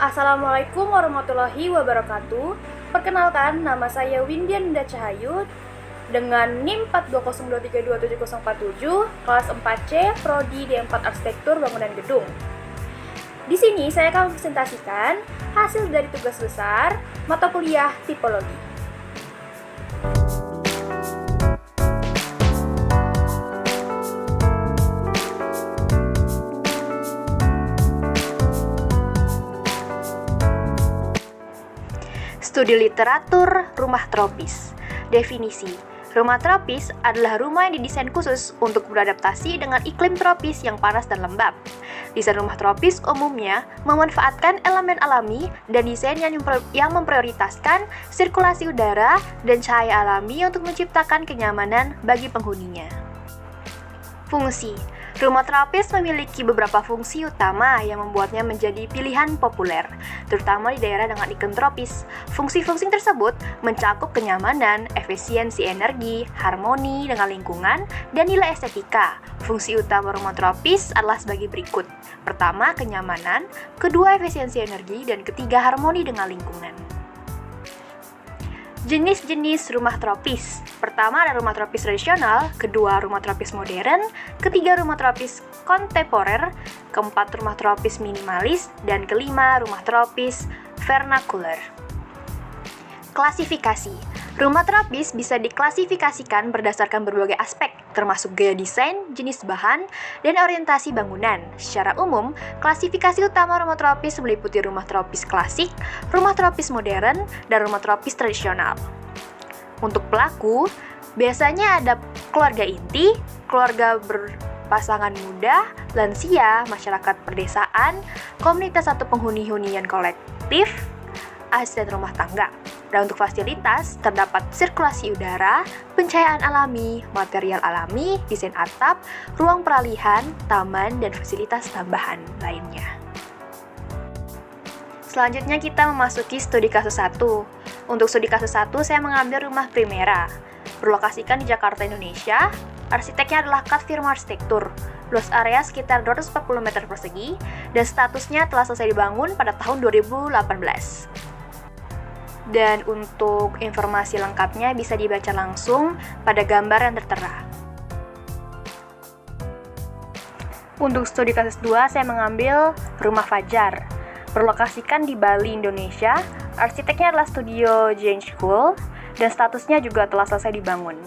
Assalamualaikum warahmatullahi wabarakatuh. Perkenalkan, nama saya Windian Nda Cahayu dengan NIM 4202327047, kelas 4C, Prodi D4 Arsitektur Bangunan Gedung. Di sini saya akan presentasikan hasil dari tugas besar mata kuliah tipologi. Studi literatur rumah tropis. Definisi: rumah tropis adalah rumah yang didesain khusus untuk beradaptasi dengan iklim tropis yang panas dan lembab. Desain rumah tropis umumnya memanfaatkan elemen alami dan desain yang memprioritaskan sirkulasi udara dan cahaya alami untuk menciptakan kenyamanan bagi penghuninya. Fungsi: rumah tropis memiliki beberapa fungsi utama yang membuatnya menjadi pilihan populer, terutama di daerah dengan iklim tropis. Fungsi-fungsi tersebut mencakup kenyamanan, efisiensi energi, harmoni dengan lingkungan, dan nilai estetika. Fungsi utama rumah tropis adalah sebagai berikut. Pertama, kenyamanan, kedua, efisiensi energi, dan ketiga, harmoni dengan lingkungan. Jenis-jenis rumah tropis. Pertama ada rumah tropis tradisional, kedua rumah tropis modern, ketiga rumah tropis kontemporer, keempat rumah tropis minimalis, dan kelima rumah tropis vernacular. Klasifikasi. Rumah tropis bisa diklasifikasikan berdasarkan berbagai aspek, termasuk gaya desain, jenis bahan, dan orientasi bangunan. Secara umum, klasifikasi utama rumah tropis meliputi rumah tropis klasik, rumah tropis modern, dan rumah tropis tradisional. Untuk pelaku, biasanya ada keluarga inti, keluarga berpasangan muda, lansia, masyarakat perdesaan, komunitas atau penghuni-hunian kolektif, asisten rumah tangga. Dan untuk fasilitas, terdapat sirkulasi udara, pencahayaan alami, material alami, desain atap, ruang peralihan, taman, dan fasilitas tambahan lainnya. Selanjutnya kita memasuki studi kasus 1. Untuk studi kasus 1, saya mengambil rumah Primera. Berlokasikan di Jakarta, Indonesia. Arsiteknya adalah Kat Firma Arsitektur. Luas area sekitar 240 meter persegi, dan statusnya telah selesai dibangun pada tahun 2018. Dan untuk informasi lengkapnya bisa dibaca langsung pada gambar yang tertera. Untuk studi kasus 2, saya mengambil rumah Fajar. Berlokasikan di Bali, Indonesia. Arsiteknya adalah Studio Jane School, dan statusnya juga telah selesai dibangun.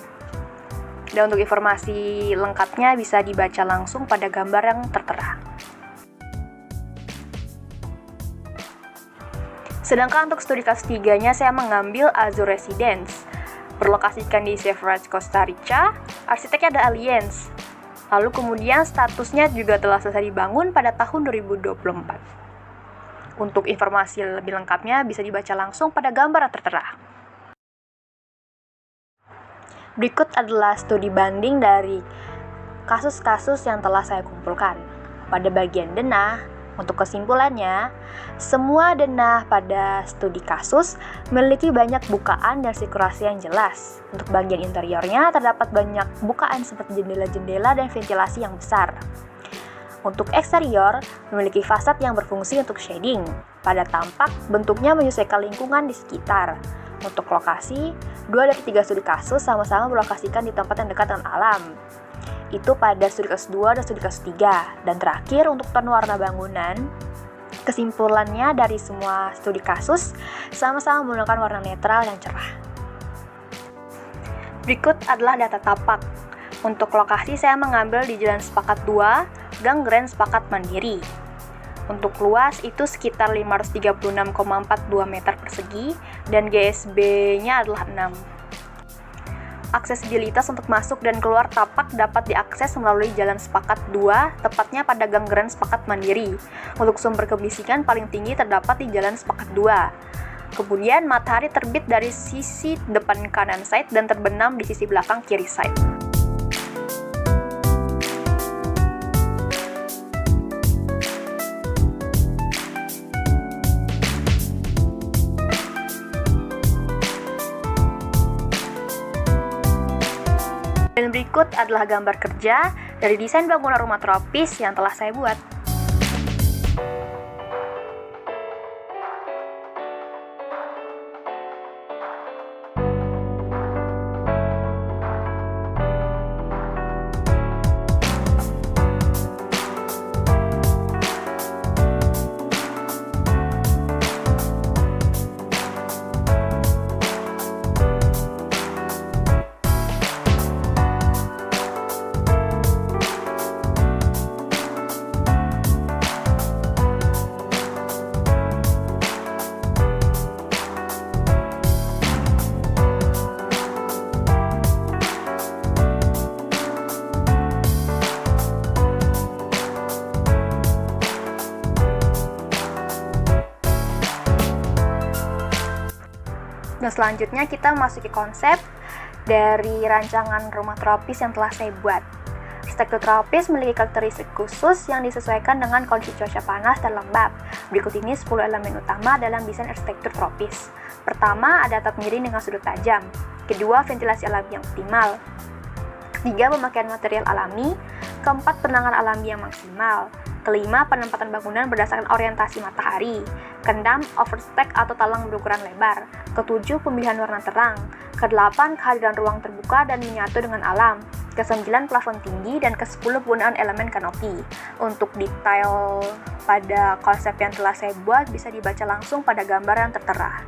Dan untuk informasi lengkapnya bisa dibaca langsung pada gambar yang tertera. Sedangkan untuk studi kasus 3-nya saya mengambil Azur Residence. Berlokasikan di Severage, Costa Rica, arsiteknya ada Allianz. Lalu kemudian statusnya juga telah selesai dibangun pada tahun 2024. Untuk informasi lebih lengkapnya bisa dibaca langsung pada gambar yang tertera. Berikut adalah studi banding dari kasus-kasus yang telah saya kumpulkan. Pada bagian denah, untuk kesimpulannya, semua denah pada studi kasus memiliki banyak bukaan dan sirkulasi yang jelas. Untuk bagian interiornya terdapat banyak bukaan seperti jendela-jendela dan ventilasi yang besar. Untuk eksterior, memiliki fasad yang berfungsi untuk shading. Pada tampak, bentuknya menyesuaikan lingkungan di sekitar. Untuk lokasi, 2 dari 3 studi kasus sama-sama berlokasikan di tempat yang dekat dengan alam. Itu pada studi kasus 2 dan studi kasus 3. Dan terakhir, untuk tone warna bangunan, kesimpulannya dari semua studi kasus sama-sama menggunakan warna netral yang cerah. Berikut adalah data tapak. Untuk lokasi saya mengambil di Jalan Sepakat 2, Gang Grand Sepakat Mandiri. Untuk luas itu sekitar 536,42 meter persegi dan GSB-nya adalah 6. Aksesibilitas untuk masuk dan keluar tapak dapat diakses melalui Jalan Sepakat 2, tepatnya pada Gang Grand Sepakat Mandiri. Untuk sumber kebisikan paling tinggi terdapat di Jalan Sepakat 2. Kemudian matahari terbit dari sisi depan kanan side dan terbenam di sisi belakang kiri side. Dan berikut adalah gambar kerja dari desain bangunan rumah tropis yang telah saya buat. Dan selanjutnya kita masuki konsep dari rancangan rumah tropis yang telah saya buat. Arsitektur tropis memiliki karakteristik khusus yang disesuaikan dengan kondisi cuaca panas dan lembab. Berikut ini 10 elemen utama dalam desain arsitektur tropis. Pertama, ada atap miring dengan sudut tajam. Kedua, ventilasi alami yang optimal. Ketiga, pemakaian material alami. Keempat, penerangan alami yang maksimal. Kelima, penempatan bangunan berdasarkan orientasi matahari. Keenam, overstack atau talang berukuran lebar. Ketujuh, pemilihan warna terang. Kedelapan, kehadiran ruang terbuka dan menyatu dengan alam. Kesembilan, plafon tinggi. Dan kesepuluh, penggunaan elemen kanopi. Untuk detail pada konsep yang telah saya buat bisa dibaca langsung pada gambar yang tertera.